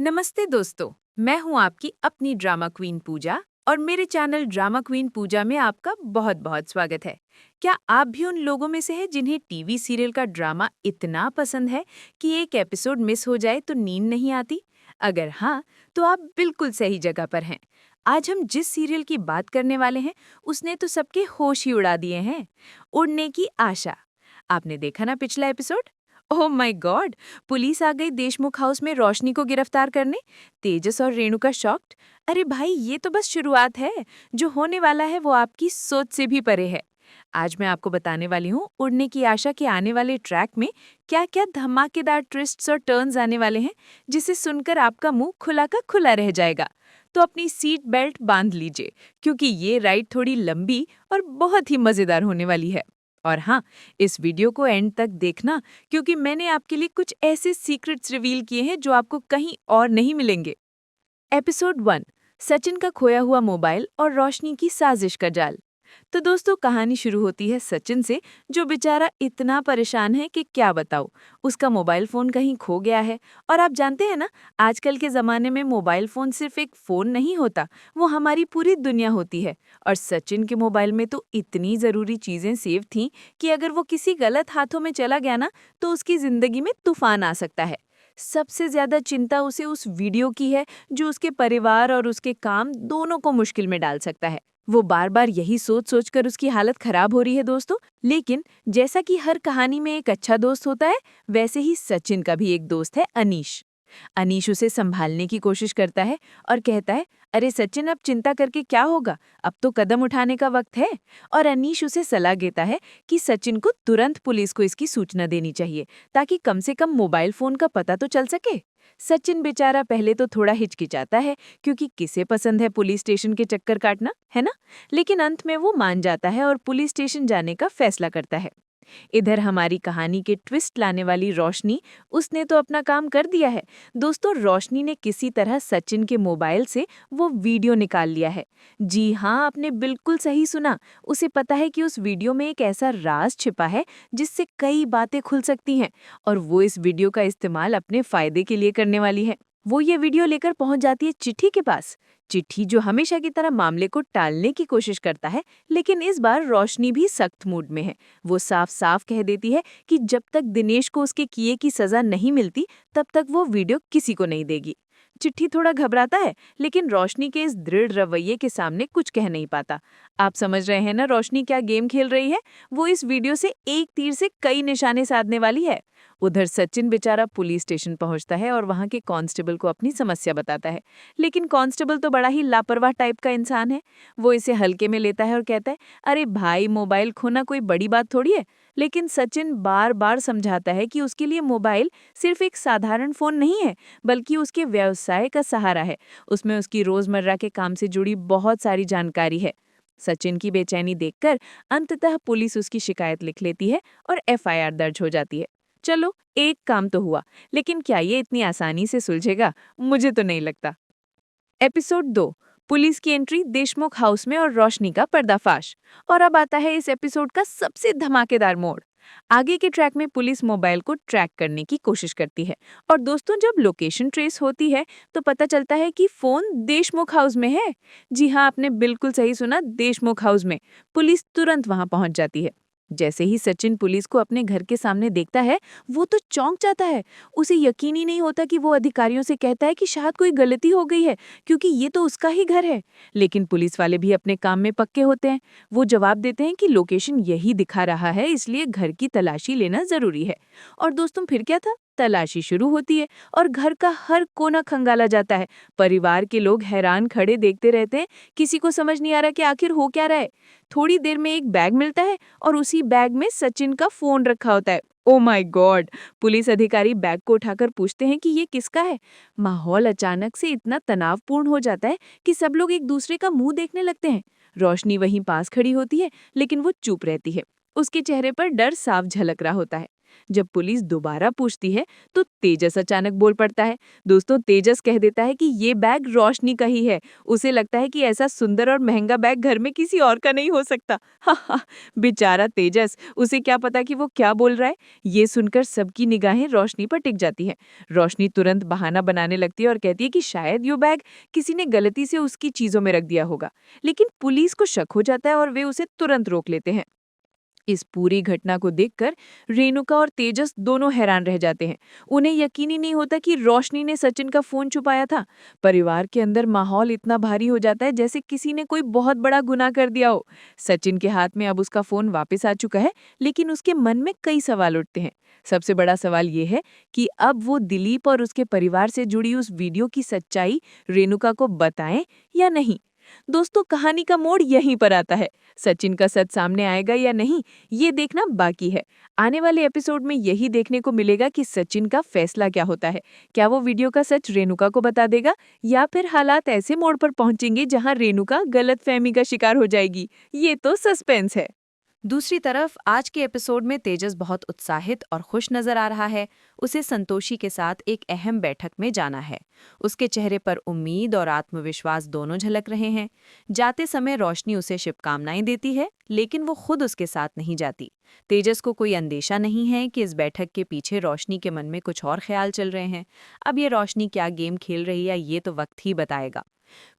नमस्ते दोस्तों, मैं हूं आपकी अपनी ड्रामा क्वीन पूजा और मेरे चैनल ड्रामा क्वीन पूजा में आपका बहुत बहुत स्वागत है। क्या आप भी उन लोगों में से हैं जिन्हें टीवी सीरियल का ड्रामा इतना पसंद है कि एक एपिसोड मिस हो जाए तो नींद नहीं आती? अगर हाँ, तो आप बिल्कुल सही जगह पर हैं। आज हम जिस सीरियल की बात करने वाले हैं, उसने तो सबके होश ही उड़ा दिए हैं। उड़ने की आशा। आपने देखा ना पिछला episode? Oh my god! Police आ गई देशमुख हाउस में रोशनी को गिरफ्तार करने। तेजस और रेणुका शॉक्ड। अरे भाई, ये तो बस शुरुआत है। जो होने वाला है वो आपकी सोच से भी परे है। आज मैं आपको बताने वाली हूँ उड़ने की आशा के आने वाले ट्रैक में क्या-क्या धमाकेदार ट्विस्ट्स और टर्न्स आने वाले हैं, जिसे सुनकर आपका मुंह खुला का खुला रह जाएगा। तो अपनी सीट बेल्ट बांध लीजिए, क्योंकि ये राइड थोड़ी लंबी और बहुत ही मजेदार होने वाली है। और हाँ, इस वीडियो को एंड तक देखना, क्योंकि मैंने आपके लिए कुछ ऐसे सीक्रेट्स रिवील किए हैं जो आपको कहीं और नहीं मिलेंगे। एपिसोड 1। सचिन का खोया हुआ मोबाइल और रोशनी की साजिश का जाल। तो दोस्तों, कहानी शुरू होती है सचिन से, जो बेचारा इतना परेशान है कि क्या बताऊं। उसका मोबाइल फोन कहीं खो गया है। और आप जानते हैं ना, आजकल के जमाने में मोबाइल फोन सिर्फ एक फोन नहीं होता, वो हमारी पूरी दुनिया होती है। और सचिन के मोबाइल में तो इतनी जरूरी चीजें सेव थीं कि अगर वो किसी गलत हाथों में चला गया ना, तो उसकी जिंदगी में तूफान आ सकता है। सबसे ज्यादा चिंता उसे उस वीडियो की है, जो उसके परिवार और उसके काम दोनों को मुश्किल में डाल सकता है। वो बार बार यही सोच सोच कर उसकी हालत खराब हो रही है दोस्तों। लेकिन जैसा कि हर कहानी में एक अच्छा दोस्त होता है, वैसे ही सचिन का भी एक दोस्त है, अनीश। अनीश उसे संभालने की कोशिश करता है और कहता है, अरे सचिन, अब चिंता करके क्या होगा, अब तो कदम उठाने का वक्त है। और अनीश उसे सलाह देता है कि सचिन को तुरंत पुलिस को इसकी सूचना देनी चाहिए, ताकि कम से कम मोबाइल फोन का पता तो चल सके। सचिन बेचारा पहले तो थोड़ा हिचकिचाता है, क्योंकि किसे पसंद है पुलिस स्टेशन के चक्कर काटना, है ना? लेकिन अंत में वो मान जाता है और पुलिस स्टेशन जाने का फैसला करता है। इधर हमारी कहानी के ट्विस्ट लाने वाली रोशनी, उसने तो अपना काम कर दिया है। दोस्तों, रोशनी ने किसी तरह सचिन के मोबाइल से वो वीडियो निकाल लिया है। जी हाँ, आपने बिल्कुल सही सुना। उसे पता है कि उस वीडियो में एक ऐसा राज छिपा है जिससे कई बातें खुल सकती हैं, और वो इस वीडियो का इस्तेमाल अपने फायदे के लिए करने वाली है। वो ये वीडियो लेकर पहुंच जाती है चिट्ठी के पास। चिट्ठी जो हमेशा की तरह मामले को टालने की कोशिश करता है, लेकिन इस बार रोशनी भी सख्त मूड में है। वो साफ साफ कह देती है कि जब तक दिनेश को उसके किए की सजा नहीं मिलती, तब तक वो वीडियो किसी को नहीं देगी। चिट्ठी थोड़ा घबराता है, लेकिन रोशनी के इस दृढ़ रवैये के सामने कुछ कह नहीं पाता। आप समझ रहे हैं ना रोशनी क्या गेम खेल रही है? वो इस वीडियो से एक तीर से कई निशाने साधने वाली है। उधर सचिन बेचारा पुलिस स्टेशन पहुंचता है और वहां के कांस्टेबल को अपनी समस्या बताता है। लेकिन कांस्टेबल तो बड़ा ही लापरवाह टाइप का इंसान है। वो इसे हल्के में लेता है और कहता है, अरे भाई, मोबाइल खोना कोई बड़ी बात थोड़ी है। लेकिन सचिन बार बार समझाता है कि उसके लिए मोबाइल सिर्फ एक साधारण फोन नहीं है, बल्कि उसके व्यवसाय का सहारा है। उसमें उसकी रोजमर्रा के काम से जुड़ी बहुत सारी जानकारी है। सचिन की बेचैनी देखकर अंततः पुलिस उसकी शिकायत लिख लेती है और एफआईआर दर्ज हो जाती है। चलो, एक काम तो हुआ, लेकिन क्या ये इतनी आसानी से सुलझेगा? मुझे तो नहीं लगता। एपिसोड 2। पुलिस की एंट्री देशमुख हाउस में और रोशनी का पर्दाफाश। और अब आता है इस एपिसोड का सबसे धमाकेदार मोड़। आगे के ट्रैक में पुलिस मोबाइल को ट्रैक करने की कोशिश करती है, और दोस्तों, जब लोकेशन ट्रेस होती है तो पता चलता है कि फोन देशमुख हाउस में है। जी हाँ, आपने बिल्कुल सही सुना, देशमुख हाउस में। पुलिस तुरंत वहां पहुंच जाती है। जैसे ही सचिन पुलिस को अपने घर के सामने देखता है, वो तो चौंक जाता है। उसे यकीन ही नहीं होता कि वो अधिकारियों से कहता है कि शायद कोई गलती हो गई है, क्योंकि ये तो उसका ही घर है। लेकिन पुलिस वाले भी अपने काम में पक्के होते हैं। वो जवाब देते हैं कि लोकेशन यही दिखा रहा है, इसलिए घर की तलाशी लेना जरूरी है। और दोस्तों, फिर क्या था? तलाशी शुरू होती है और घर का हर कोना खंगाला जाता है। परिवार के लोग हैरान खड़े देखते रहते हैं। किसी को समझ नहीं आ रहा कि आखिर हो क्या रहा है। थोड़ी देर में एक बैग मिलता है और उसी बैग में सचिन का फोन रखा होता है। Oh my god! पुलिस अधिकारी बैग को उठाकर पूछते हैं कि ये किसका है। माहौल अचानक से इतना तनावपूर्ण हो जाता है कि सब लोग एक दूसरे का मुंह देखने लगते हैं। रोशनी वहीं पास खड़ी होती है, लेकिन वो चुप रहती है। उसके चेहरे पर डर साफ झलक रहा होता है। जब पुलिस दोबारा पूछती है तो तेजस अचानक बोल पड़ता है। दोस्तों, तेजस कह देता है कि ये बैग रोशनी का ही है। उसे लगता है कि ऐसा सुंदर और महंगा बैग घर में किसी और का नहीं हो सकता। हा, बेचारा तेजस, उसे क्या पता कि वो क्या बोल रहा है। ये सुनकर सबकी निगाहें रोशनी पर टिक जाती हैं। रोशनी तुरंत बहाना बनाने लगती है और कहती है कि शायद ये बैग किसी ने गलती से उसकी चीजों में रख दिया होगा। लेकिन पुलिस को शक हो जाता है और वे उसे तुरंत रोक लेते हैं। इस पूरी घटना को देखकर रेणुका और तेजस दोनों हैरान रह जाते हैं। उन्हें यकीन ही नहीं होता कि रोशनी ने सचिन का फोन छुपाया था। परिवार के अंदर माहौल इतना भारी हो जाता है जैसे किसी ने कोई बहुत बड़ा गुनाह कर दिया हो। सचिन के हाथ में अब उसका फोन वापस आ चुका है, लेकिन उसके मन में कई सवाल उठते हैं। सबसे बड़ा सवाल ये है कि अब वो दिलीप और उसके परिवार से जुड़ी उस वीडियो की सच्चाई रेणुका को बताएं या नहीं। दोस्तों, कहानी का मोड़ यहीं पर आता है। सचिन का सच सामने आएगा या नहीं, ये देखना बाकी है। आने वाले एपिसोड में यही देखने को मिलेगा कि सचिन का फैसला क्या होता है। क्या वो वीडियो का सच रेणुका को बता देगा या फिर हालात ऐसे मोड़ पर पहुंचेंगे जहां रेणुका गलतफहमी का शिकार हो जाएगी। ये तो सस्पेंस है। दूसरी तरफ आज के एपिसोड में तेजस बहुत उत्साहित और खुश नजर आ रहा है। उसे संतोषी के साथ एक अहम बैठक में जाना है। उसके चेहरे पर उम्मीद और आत्मविश्वास दोनों झलक रहे हैं। जाते समय रोशनी उसे शुभकामनाएं देती है, लेकिन वो खुद उसके साथ नहीं जाती। तेजस को कोई अंदेशा नहीं है कि इस बैठक के पीछे रोशनी के मन में कुछ और ख्याल चल रहे हैं। अब ये रोशनी क्या गेम खेल रही है, ये तो वक्त ही बताएगा।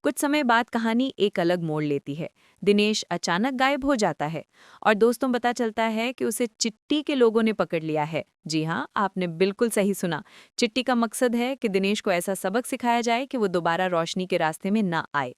कुछ समय बाद कहानी एक अलग मोड़ लेती है। दिनेश अचानक गायब हो जाता है और दोस्तों पता चलता है कि उसे चिट्टी के लोगों ने पकड़ लिया है। जी हाँ, आपने बिल्कुल सही सुना। चिट्टी का मकसद है कि दिनेश को ऐसा सबक सिखाया जाए कि वो दोबारा रोशनी के रास्ते में ना आए।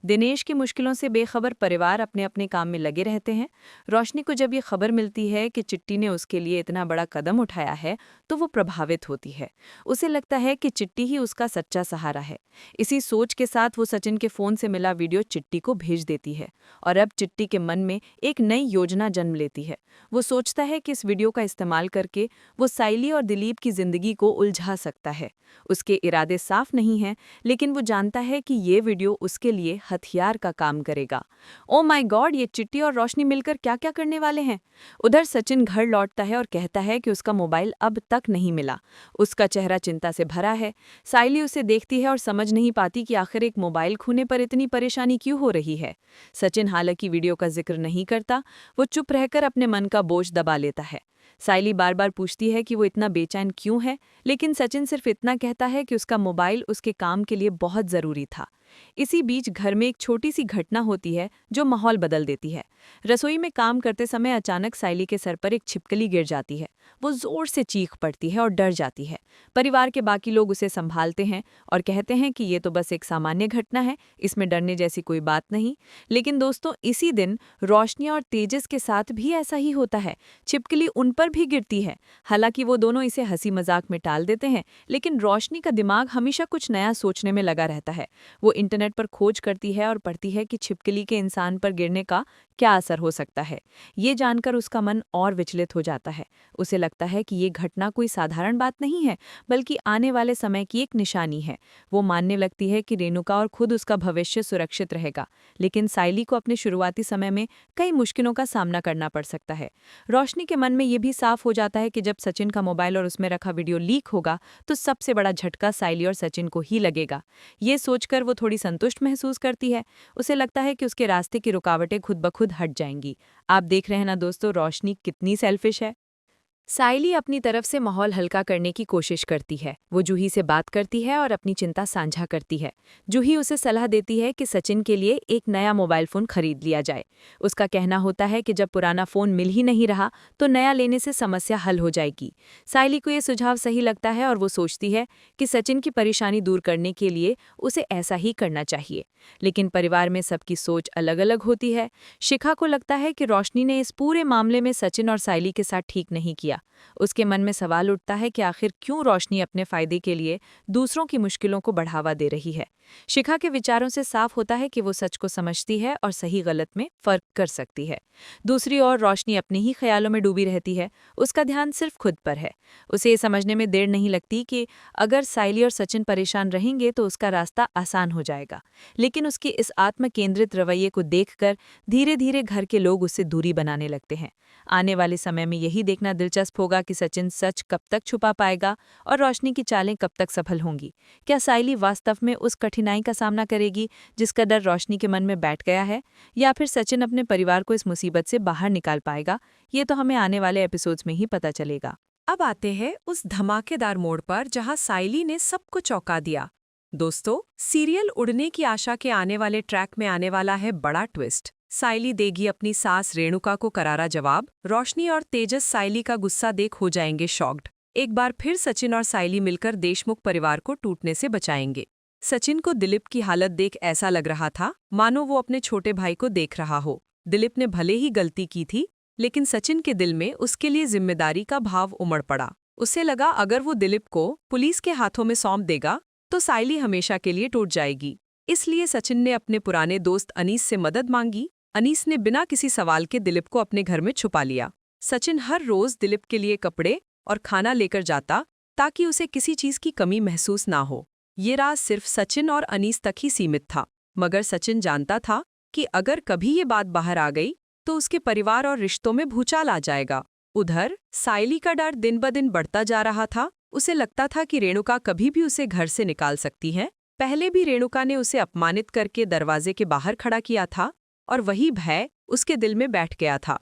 दिनेश की मुश्किलों से बेखबर परिवार अपने अपने काम में लगे रहते हैं। रोशनी को जब ये खबर मिलती है कि चिट्टी ने उसके लिए इतना बड़ा कदम उठाया है तो वो प्रभावित होती है। उसे लगता है कि चिट्टी ही उसका सच्चा सहारा है। इसी सोच के साथ वो सचिन के फोन से मिला वीडियो चिट्टी को भेज देती है और अब चिट्टी के मन में एक नई योजना जन्म लेती है। वो सोचता है कि इस वीडियो का इस्तेमाल करके वो साइली और दिलीप की जिंदगी को उलझा सकता है। उसके इरादे साफ नहीं हैं, लेकिन वो जानता है कि ये वीडियो उसके लिए हथियार का काम करेगा। ओ माय गॉड, ये चिट्टी और रोशनी मिलकर क्या क्या करने वाले हैं। उधर सचिन घर लौटता है और कहता है कि उसका मोबाइल अब तक नहीं मिला। उसका चेहरा चिंता से भरा है। साइली उसे देखती है और समझ नहीं पाती कि आखिर एक मोबाइल खोने पर इतनी परेशानी क्यों हो रही है। सचिन हालांकि वीडियो का जिक्र नहीं करता, वो चुप रहकर अपने मन का बोझ दबा लेता है। साइली बार बार पूछती है कि वो इतना बेचैन क्यों है, लेकिन सचिन सिर्फ इतना कहता है कि उसका मोबाइल उसके काम के लिए बहुत ज़रूरी था। इसी बीच घर में एक छोटी सी घटना होती है जो माहौल बदल देती है। रसोई में काम करते समय अचानक साइली के सर पर एक छिपकली गिर जाती है। वो जोर से चीख पड़ती है और डर जाती है। परिवार के बाकी लोग उसे संभालते हैं और कहते हैं कि ये तो बस एक सामान्य घटना है, इसमें डरने जैसी कोई बात नहीं। लेकिन दोस्तों, इसी दिन रोशनी और तेजस के साथ भी ऐसा ही होता है। छिपकली उन पर भी गिरती है। हालांकि वो दोनों इसे हंसी मजाक में टाल देते हैं, लेकिन रोशनी का दिमाग हमेशा कुछ नया सोचने में लगा रहता है। वो इंटरनेट पर खोज करती है और पढ़ती है कि छिपकली के इंसान पर गिरने का क्या असर हो सकता है। ये जानकर उसका मन और विचलित हो जाता है। उसे लगता है कि ये घटना कोई साधारण बात नहीं है, बल्कि आने वाले समय की एक निशानी है। वो मानने लगती है कि रेणुका और खुद उसका भविष्य सुरक्षित रहेगा, लेकिन साइली को अपने शुरुआती समय में कई मुश्किलों का सामना करना पड़ सकता है। रोशनी के मन में ये भी साफ हो जाता है कि जब सचिन का मोबाइल और उसमें रखा वीडियो लीक होगा तो सबसे बड़ा झटका साइली और सचिन को ही लगेगा। ये सोचकर वो थोड़ी संतुष्ट महसूस करती है। उसे लगता है कि उसके रास्ते की रुकावटें खुद ब खुद हट जाएंगी। आप देख रहे हैं ना दोस्तों, रोशनी कितनी सेल्फिश है। साइली अपनी तरफ से माहौल हल्का करने की कोशिश करती है। वो जूही से बात करती है और अपनी चिंता साझा करती है। जूही उसे सलाह देती है कि सचिन के लिए एक नया मोबाइल फ़ोन खरीद लिया जाए। उसका कहना होता है कि जब पुराना फ़ोन मिल ही नहीं रहा तो नया लेने से समस्या हल हो जाएगी। साइली को ये सुझाव सही लगता है और वो सोचती है कि सचिन की परेशानी दूर करने के लिए उसे ऐसा ही करना चाहिए। लेकिन परिवार में सबकी सोच अलग अलग होती है। शिखा को लगता है कि रोशनी ने इस पूरे मामले में सचिन और साइली के साथ ठीक नहीं किया। उसके मन में सवाल उठता है कि आखिर क्यों रोशनी अपने फायदे के लिए दूसरों की मुश्किलों को बढ़ावा दे रही है। शिखा के विचारों से साफ होता है कि वो सच को समझती है और सही गलत में फर्क कर सकती है। दूसरी ओर रोशनी अपने ही ख्यालों में डूबी रहती है। उसका ध्यान सिर्फ खुद पर है। उसे ये समझने में देर नहीं लगती कि अगर साइली और सचिन परेशान रहेंगे तो उसका रास्ता आसान हो जाएगा। लेकिन उसके इस आत्म केंद्रित रवैये को देखकर धीरे धीरे घर के लोग उससे दूरी बनाने लगते हैं। आने वाले समय में यही देखना दिलचस्प दिलचस्प होगा कि सचिन सच कब तक छुपा पाएगा और रोशनी की चालें कब तक सफल होंगी। क्या साइली वास्तव में उस कठिनाई का सामना करेगी जिसका डर रोशनी के मन में बैठ गया है, या फिर सचिन अपने परिवार को इस मुसीबत से बाहर निकाल पाएगा? ये तो हमें आने वाले एपिसोड्स में ही पता चलेगा। अब आते हैं उस धमाकेदार मोड़ पर जहां साइली ने सबको चौंका दिया। दोस्तों, सीरियल उड़ने की आशा के आने वाले ट्रैक में आने वाला है बड़ा ट्विस्ट। साइली देगी अपनी सास रेणुका को करारा जवाब। रोशनी और तेजस साइली का गुस्सा देख हो जाएंगे शॉक्ड। एक बार फिर सचिन और साइली मिलकर देशमुख परिवार को टूटने से बचाएंगे। सचिन को दिलीप की हालत देख ऐसा लग रहा था मानो वो अपने छोटे भाई को देख रहा हो। दिलीप ने भले ही गलती की थी, लेकिन सचिन के दिल में उसके लिए जिम्मेदारी का भाव उमड़ पड़ा। उसे लगा अगर वो दिलीप को पुलिस के हाथों में सौंप देगा तो साइली हमेशा के लिए टूट जाएगी। इसलिए सचिन ने अपने पुराने दोस्त अनीस से मदद मांगी। अनीस ने बिना किसी सवाल के दिलीप को अपने घर में छुपा लिया। सचिन हर रोज दिलीप के लिए कपड़े और खाना लेकर जाता ताकि उसे किसी चीज की कमी महसूस ना हो। ये राज सिर्फ सचिन और अनीस तक ही सीमित था, मगर सचिन जानता था कि अगर कभी ये बात बाहर आ गई तो उसके परिवार और रिश्तों में भूचाल आ जाएगा। उधर साइली का डर दिन ब दिन बढ़ता जा रहा था। उसे लगता था कि रेणुका कभी भी उसे घर से निकाल सकती है। पहले भी रेणुका ने उसे अपमानित करके दरवाजे के बाहर खड़ा किया था और वही भय उसके दिल में बैठ गया था।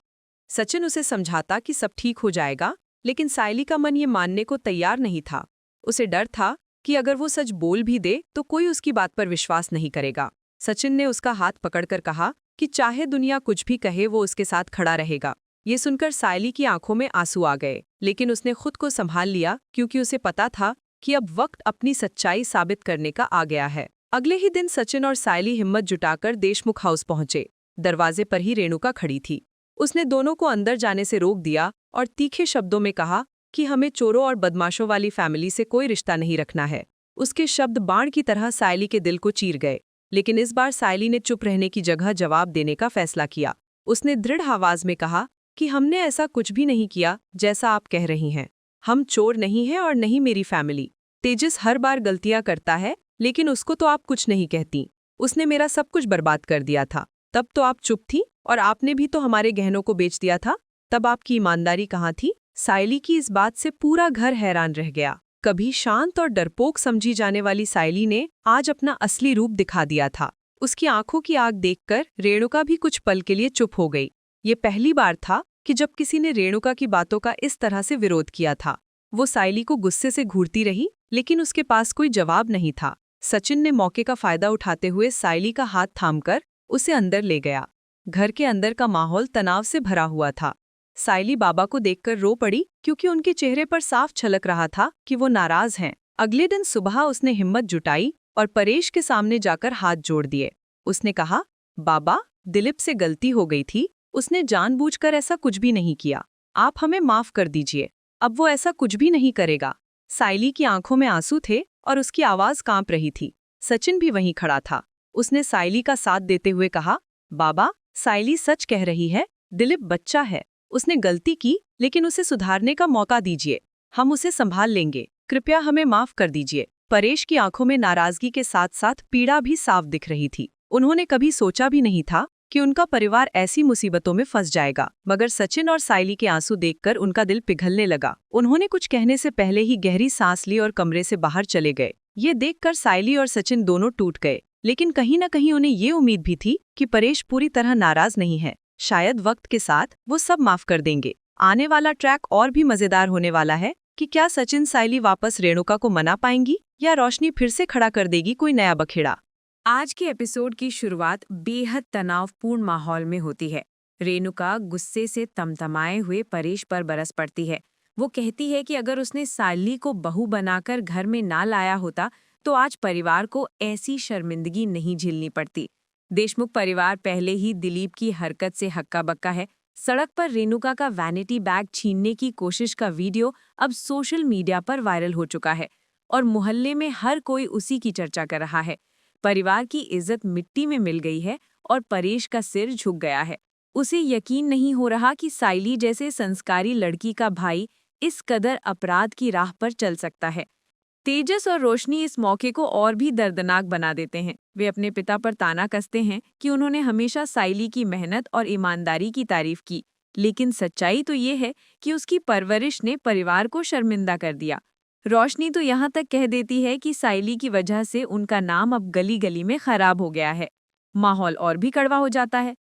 सचिन उसे समझाता कि सब ठीक हो जाएगा, लेकिन साइली का मन ये मानने को तैयार नहीं था। उसे डर था कि अगर वो सच बोल भी दे तो कोई उसकी बात पर विश्वास नहीं करेगा। सचिन ने उसका हाथ पकड़कर कहा कि चाहे दुनिया कुछ भी कहे वो उसके साथ खड़ा रहेगा। ये सुनकर साइली की आंखों में आंसू आ गए, लेकिन उसने खुद को संभाल लिया क्योंकि उसे पता था कि अब वक्त अपनी सच्चाई साबित करने का आ गया है। अगले ही दिन सचिन और साइली हिम्मत जुटाकर देशमुख हाउस पहुंचे। दरवाजे पर ही रेणुका खड़ी थी। उसने दोनों को अंदर जाने से रोक दिया और तीखे शब्दों में कहा कि हमें चोरों और बदमाशों वाली फैमिली से कोई रिश्ता नहीं रखना है। उसके शब्द बाण की तरह साइली के दिल को चीर गए, लेकिन इस बार साइली ने चुप रहने की जगह जवाब देने का फैसला किया। उसने दृढ़ आवाज में कहा कि हमने ऐसा कुछ भी नहीं किया जैसा आप कह रही हैं। हम चोर नहीं हैं और नहीं मेरी फैमिली। तेजस हर बार गलतियां करता है, लेकिन उसको तो आप कुछ नहीं कहती। उसने मेरा सब कुछ बर्बाद कर दिया था। तब तो आप चुप थी और आपने भी तो हमारे गहनों को बेच दिया था। तब आपकी ईमानदारी कहाँ थी? साइली की इस बात से पूरा घर हैरान रह गया। कभी शांत और डरपोक समझी जाने वाली साइली ने आज अपना असली रूप दिखा दिया था। उसकी आंखों की आग देखकर रेणुका भी कुछ पल के लिए चुप हो गई। ये पहली बार था कि जब किसी ने रेणुका की बातों का इस तरह से विरोध किया था। वो साइली को गुस्से से घूरती रही, लेकिन उसके पास कोई जवाब नहीं था। सचिन ने मौके का फायदा उठाते हुए साइली का हाथ थामकर उसे अंदर ले गया। घर के अंदर का माहौल तनाव से भरा हुआ था। साइली बाबा को देखकर रो पड़ी क्योंकि उनके चेहरे पर साफ छलक रहा था कि वो नाराज हैं। अगले दिन सुबह उसने हिम्मत जुटाई और परेश के सामने जाकर हाथ जोड़ दिए। उसने कहा, बाबा, दिलीप से गलती हो गई थी। उसने जानबूझकर ऐसा कुछ भी नहीं किया। आप हमें माफ कर दीजिए। अब वो ऐसा कुछ भी नहीं करेगा। साइली की आंखों में आंसू थे और उसकी आवाज कांप रही थी। सचिन भी वहीं खड़ा था। उसने साइली का साथ देते हुए कहा, बाबा, साइली सच कह रही है। दिलीप बच्चा है। उसने गलती की, लेकिन उसे सुधारने का मौका दीजिए। हम उसे संभाल लेंगे। कृपया हमें माफ कर दीजिए। परेश की आंखों में नाराजगी के साथ साथ पीड़ा भी साफ दिख रही थी। उन्होंने कभी सोचा भी नहीं था कि उनका परिवार ऐसी मुसीबतों में फंस जाएगा, मगर सचिन और साइली के आंसू देखकर उनका दिल पिघलने लगा। उन्होंने कुछ कहने से पहले ही गहरी सांस ली और कमरे से बाहर चले गए। ये देखकर साइली और सचिन दोनों टूट गए, लेकिन कहीं न कहीं उन्हें ये उम्मीद भी थी कि परेश पूरी तरह नाराज नहीं है। शायद वक्त के साथ वो सब माफ कर देंगे। आने वाला ट्रैक और भी मजेदार होने वाला है कि क्या सचिन साइली वापस रेणुका को मना पाएंगी या रोशनी फिर से खड़ा कर देगी कोई नया बखेड़ा। आज के एपिसोड की शुरुआत बेहद तनावपूर्ण माहौल में होती है। रेणुका गुस्से से तमतमाए हुए परेश पर बरस पड़ती है। वो कहती है कि अगर उसने साइली को बहू बनाकर घर में ना लाया होता तो आज परिवार को ऐसी शर्मिंदगी नहीं झेलनी पड़ती। देशमुख परिवार पहले ही दिलीप की हरकत से हक्का बक्का है। सड़क पर रेणुका का वैनिटी बैग छीनने की कोशिश का वीडियो अब सोशल मीडिया पर वायरल हो चुका है और मोहल्ले में हर कोई उसी की चर्चा कर रहा है। परिवार की इज्जत मिट्टी में मिल गई है और परेश का सिर झुक गया है। उसे यकीन नहीं हो रहा कि साइली जैसे संस्कारी लड़की का भाई इस कदर अपराध की राह पर चल सकता है। तेजस और रोशनी इस मौके को और भी दर्दनाक बना देते हैं। वे अपने पिता पर ताना कसते हैं कि उन्होंने हमेशा साइली की मेहनत और ईमानदारी की तारीफ की, लेकिन सच्चाई तो ये है कि उसकी परवरिश ने परिवार को शर्मिंदा कर दिया। रोशनी तो यहाँ तक कह देती है कि साइली की वजह से उनका नाम अब गली गली में खराब हो गया है। माहौल और भी कड़वा हो जाता है।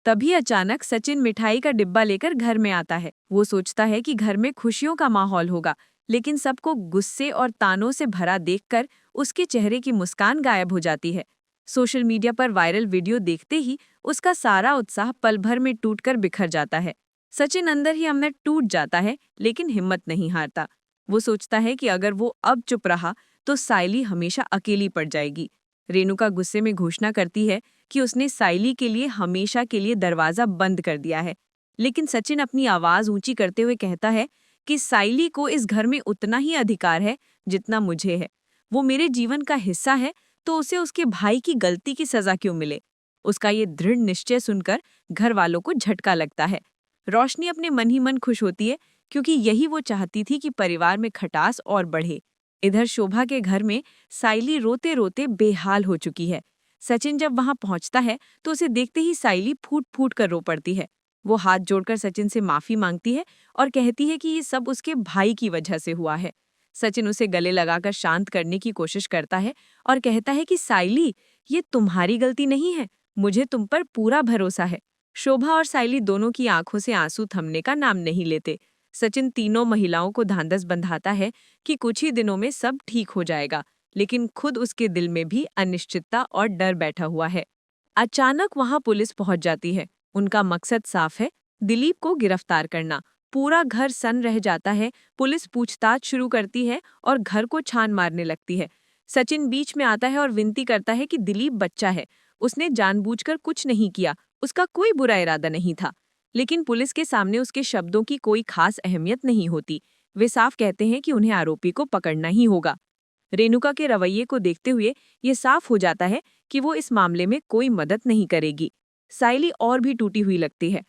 तभी अचानक सचिन मिठाई का डिब्बा लेकर घर में आता है। वो सोचता है कि घर में खुशियों का माहौल होगा, लेकिन सबको गुस्से और तानों से भरा देखकर उसके चेहरे की मुस्कान गायब हो जाती है। सोशल मीडिया पर वायरल वीडियो देखते ही उसका सारा उत्साह पल भर में टूटकर बिखर जाता है। सचिन अंदर ही अंदर टूट जाता है, लेकिन हिम्मत नहीं हारता। वो सोचता है कि अगर वो अब चुप रहा तो साइली हमेशा अकेली पड़ जाएगी। रेणुका गुस्से में घोषणा करती है कि उसने साइली के लिए हमेशा के लिए दरवाजा बंद कर दिया है। लेकिन सचिन अपनी आवाज ऊंची करते हुए कहता है कि साइली को इस घर में उतना ही अधिकार है जितना मुझे है। वो मेरे जीवन का हिस्सा है, तो उसे उसके भाई की गलती की सजा क्यों मिले। उसका ये दृढ़ निश्चय सुनकर घर वालों को झटका लगता है। रोशनी अपने मन ही मन खुश होती है, क्योंकि यही वो चाहती थी कि परिवार में खटास और बढ़े। इधर शोभा के घर में साइली रोते रोते बेहाल हो चुकी है। सचिन जब वहां पहुंचता है तो उसे देखते ही साइली फूट फूट कर रो पड़ती है। वो हाथ जोड़कर सचिन से माफी मांगती है और कहती है कि ये सब उसके भाई की वजह से हुआ है। सचिन उसे गले लगाकर शांत करने की कोशिश करता है और कहता है कि साइली, ये तुम्हारी गलती नहीं है, मुझे तुम पर पूरा भरोसा है। शोभा और साइली दोनों की आंखों से आंसू थमने का नाम नहीं लेते। सचिन तीनों महिलाओं को ढांढस बंधाता है कि कुछ ही दिनों में सब ठीक हो जाएगा, लेकिन खुद उसके दिल में भी अनिश्चितता और डर बैठा हुआ है। अचानक वहां पुलिस पहुंच जाती है। उनका मकसद साफ है, दिलीप को गिरफ्तार करना। पूरा घर सन्न रह जाता है। पुलिस पूछताछ शुरू करती है और घर को छान मारने लगती है। सचिन बीच में आता है और विनती करता है कि दिलीप बच्चा है, उसने जानबूझकर कुछ नहीं किया, उसका कोई बुरा इरादा नहीं था। लेकिन पुलिस के सामने उसके शब्दों की कोई खास अहमियत नहीं होती। वे साफ कहते हैं कि उन्हें आरोपी को पकड़ना ही होगा। रेणुका के रवैये को देखते हुए ये साफ हो जाता है कि वो इस मामले में कोई मदद नहीं करेगी। साइली और भी टूटी हुई लगती है।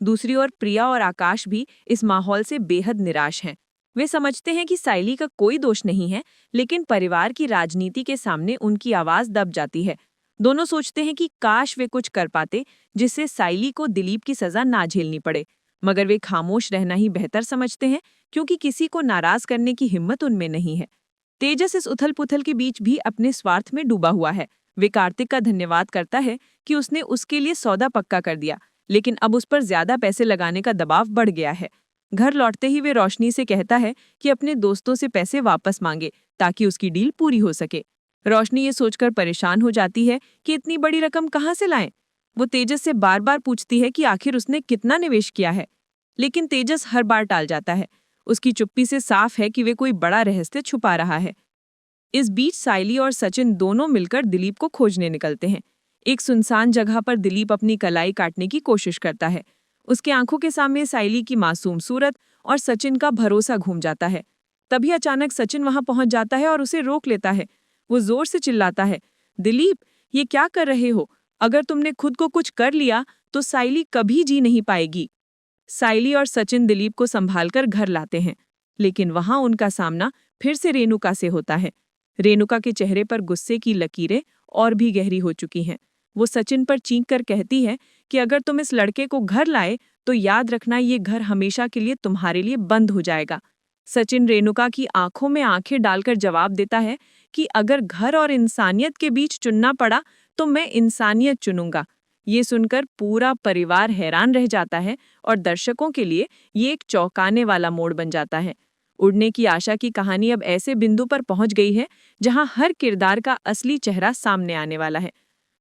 दूसरी ओर प्रिया और आकाश भी इस माहौल से बेहद निराश हैं। वे समझते हैं कि साइली का कोई दोष नहीं है, लेकिन परिवार की राजनीति के सामने उनकी आवाज दब जाती है। दोनों सोचते हैं कि काश वे कुछ कर पाते जिससे साइली को दिलीप की सजा ना झेलनी पड़े, मगर वे खामोश रहना ही बेहतर समझते हैं, क्योंकि किसी को नाराज करने की हिम्मत उनमें नहीं है। तेजस इस उथल-पुथल के बीच भी अपने स्वार्थ में डूबा हुआ है। वे कार्तिक का धन्यवाद करता है कि उसने उसके लिए सौदा पक्का कर दिया, लेकिन अब उस पर ज्यादा पैसे लगाने का दबाव बढ़ गया है। घर लौटते ही वे रोशनी से कहता है कि अपने दोस्तों से पैसे वापस मांगे ताकि उसकी डील पूरी हो सके। रोशनी ये सोचकर परेशान हो जाती है कि इतनी बड़ी रकम कहाँ से लाएं। वो तेजस से बार बार पूछती है कि आखिर उसने कितना निवेश किया है, लेकिन तेजस हर बार टाल जाता है। उसकी चुप्पी से साफ है कि वे कोई बड़ा रहस्य छुपा रहा है। इस बीच साइली और सचिन दोनों मिलकर दिलीप को खोजने निकलते हैं। एक सुनसान जगह पर दिलीप अपनी कलाई काटने की कोशिश करता है। उसके आंखों के सामने साइली की मासूम सूरत और सचिन का भरोसा घूम जाता है। तभी अचानक सचिन वहां पहुंच जाता है और उसे रोक लेता है। वो जोर से चिल्लाता है, दिलीप, ये क्या कर रहे हो? अगर तुमने खुद को कुछ कर लिया तो साइली कभी जी नहीं पाएगी। साइली और सचिन दिलीप को संभालकर घर लाते हैं, लेकिन वहां उनका सामना फिर से रेणुका से होता है। रेणुका के चेहरे पर गुस्से की लकीरें और भी गहरी हो चुकी हैं। वो सचिन पर चीख कर कहती है कि अगर तुम इस लड़के को घर लाए तो याद रखना, ये घर हमेशा के लिए तुम्हारे लिए बंद हो जाएगा। सचिन रेणुका की आंखों में आंखें डालकर जवाब देता है कि अगर घर और इंसानियत के बीच चुनना पड़ा तो मैं इंसानियत चुनूंगा। ये सुनकर पूरा परिवार हैरान रह जाता है और दर्शकों के लिए ये एक चौंकाने वाला मोड़ बन जाता है। उड़ने की आशा की कहानी अब ऐसे बिंदु पर पहुंच गई है जहां हर किरदार का असली चेहरा सामने आने वाला है।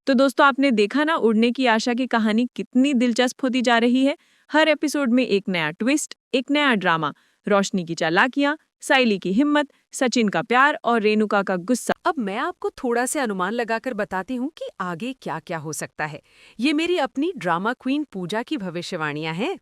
तो दोस्तों, आपने देखा ना उड़ने की आशा की कहानी कितनी दिलचस्प होती जा रही है। हर एपिसोड में एक नया ट्विस्ट, एक नया ड्रामा, रोशनी की चालाकियां, साइली की हिम्मत, सचिन का प्यार और रेणुका का गुस्सा। अब मैं आपको थोड़ा से अनुमान लगाकर बताती हूँ कि आगे क्या क्या हो सकता है। ये मेरी अपनी ड्रामा क्वीन पूजा की भविष्यवाणियां हैं।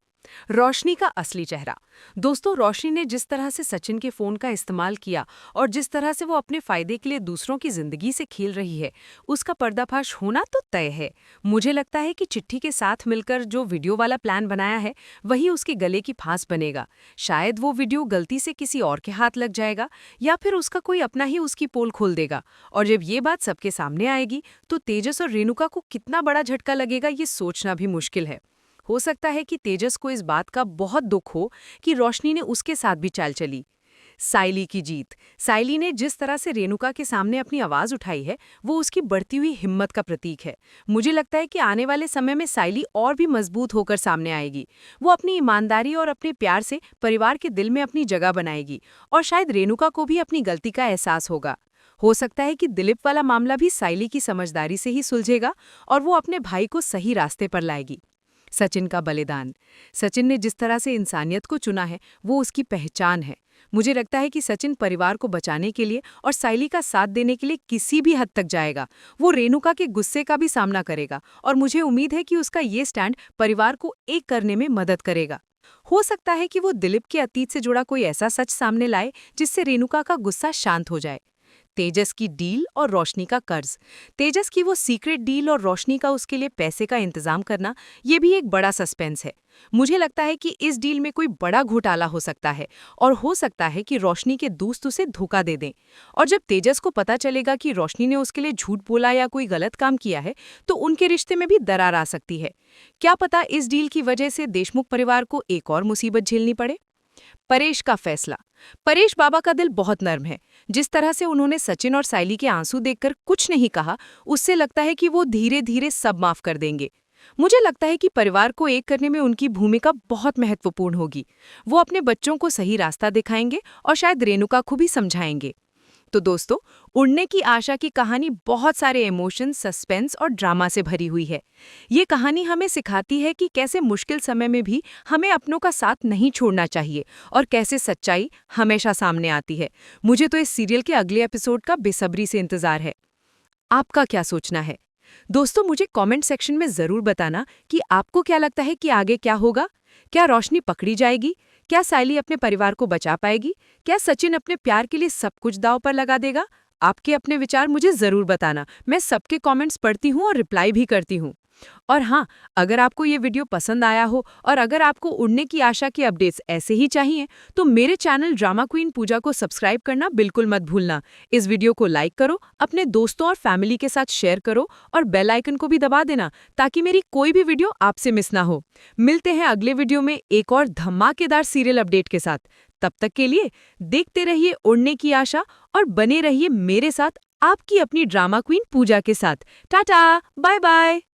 रोशनी का असली चेहरा। दोस्तों, रोशनी ने जिस तरह से सचिन के फोन का इस्तेमाल किया और जिस तरह से वो अपने फायदे के लिए दूसरों की जिंदगी से खेल रही है, उसका पर्दाफाश होना तो तय है। मुझे लगता है कि चिट्ठी के साथ मिलकर जो वीडियो वाला प्लान बनाया है वही उसके गले की फांस बनेगा। शायद वो वीडियो गलती से किसी और के हाथ लग जाएगा या फिर उसका कोई अपना ही उसकी पोल खोल देगा। और जब ये बात सबके सामने आएगी तो तेजस और रेणुका को कितना बड़ा झटका लगेगा, ये सोचना भी मुश्किल है। हो सकता है कि तेजस को इस बात का बहुत दुख हो कि रोशनी ने उसके साथ भी चाल चली। साइली की जीत। साइली ने जिस तरह से रेणुका के सामने अपनी आवाज उठाई है, वो उसकी बढ़ती हुई हिम्मत का प्रतीक है। मुझे लगता है कि आने वाले समय में साइली और भी मजबूत होकर सामने आएगी। वो अपनी ईमानदारी और अपने प्यार से परिवार के दिल में अपनी जगह बनाएगी और शायद रेणुका को भी अपनी गलती का एहसास होगा। हो सकता है कि दिलीप वाला मामला भी साइली की समझदारी से ही सुलझेगा और वो अपने भाई को सही रास्ते पर लाएगी। सचिन का बलिदान। सचिन ने जिस तरह से इंसानियत को चुना है, वो उसकी पहचान है। मुझे लगता है कि सचिन परिवार को बचाने के लिए और साइली का साथ देने के लिए किसी भी हद तक जाएगा। वो रेणुका के गुस्से का भी सामना करेगा और मुझे उम्मीद है कि उसका ये स्टैंड परिवार को एक करने में मदद करेगा। हो सकता है कि वो दिलीप के अतीत से जुड़ा कोई ऐसा सच सामने लाए जिससे रेणुका का गुस्सा शांत हो जाए। तेजस की डील और रोशनी का कर्ज। तेजस की वो सीक्रेट डील और रोशनी का उसके लिए पैसे का इंतजाम करना, ये भी एक बड़ा सस्पेंस है। मुझे लगता है कि इस डील में कोई बड़ा घोटाला हो सकता है और हो सकता है कि रोशनी के दोस्त उसे धोखा दे दें। और जब तेजस को पता चलेगा कि रोशनी ने उसके लिए झूठ बोला या कोई गलत काम किया है, तो उनके रिश्ते में भी दरार आ सकती है। क्या पता इस डील की वजह से देशमुख परिवार को एक और मुसीबत झेलनी पड़े। परेश का फैसला। परेश बाबा का दिल बहुत नर्म है। जिस तरह से उन्होंने सचिन और साइली के आंसू देखकर कुछ नहीं कहा, उससे लगता है कि वो धीरे धीरे सब माफ कर देंगे। मुझे लगता है कि परिवार को एक करने में उनकी भूमिका बहुत महत्वपूर्ण होगी। वो अपने बच्चों को सही रास्ता दिखाएंगे और शायद रेणुका को भी समझाएंगे। तो दोस्तों, उड़ने की आशा की कहानी बहुत सारे इमोशन, सस्पेंस और ड्रामा से भरी हुई है। ये कहानी हमें सिखाती है कि कैसे मुश्किल समय में भी हमें अपनों का साथ नहीं छोड़ना चाहिए और कैसे सच्चाई हमेशा सामने आती है। मुझे तो इस सीरियल के अगले एपिसोड का बेसब्री से इंतजार है। आपका क्या सोचना है? दोस्तों, मुझे कमेंट सेक्शन में ज़रूर बताना कि आपको क्या लगता है कि आगे क्या होगा। क्या रोशनी पकड़ी जाएगी? क्या साइली अपने परिवार को बचा पाएगी? क्या सचिन अपने प्यार के लिए सब कुछ दांव पर लगा देगा? आपके अपने विचार मुझे ज़रूर बताना। मैं सबके कमेंट्स पढ़ती हूँ और रिप्लाई भी करती हूँ। और हाँ, अगर आपको ये वीडियो पसंद आया हो और अगर आपको उड़ने की आशा के अपडेट्स ऐसे ही चाहिए, तो मेरे चैनल ड्रामा क्वीन पूजा को सब्सक्राइब करना बिल्कुल मत भूलना। इस वीडियो को लाइक करो, अपने दोस्तों और फैमिली के साथ शेयर करो और बेल आइकन को भी दबा देना ताकि मेरी कोई भी वीडियो आपसे मिस ना हो। मिलते हैं अगले वीडियो में एक और धमाकेदार सीरियल अपडेट के साथ। तब तक के लिए देखते रहिए उड़ने की आशा और बने रहिए मेरे साथ, आपकी अपनी ड्रामा क्वीन पूजा के साथ। Tata, bye bye.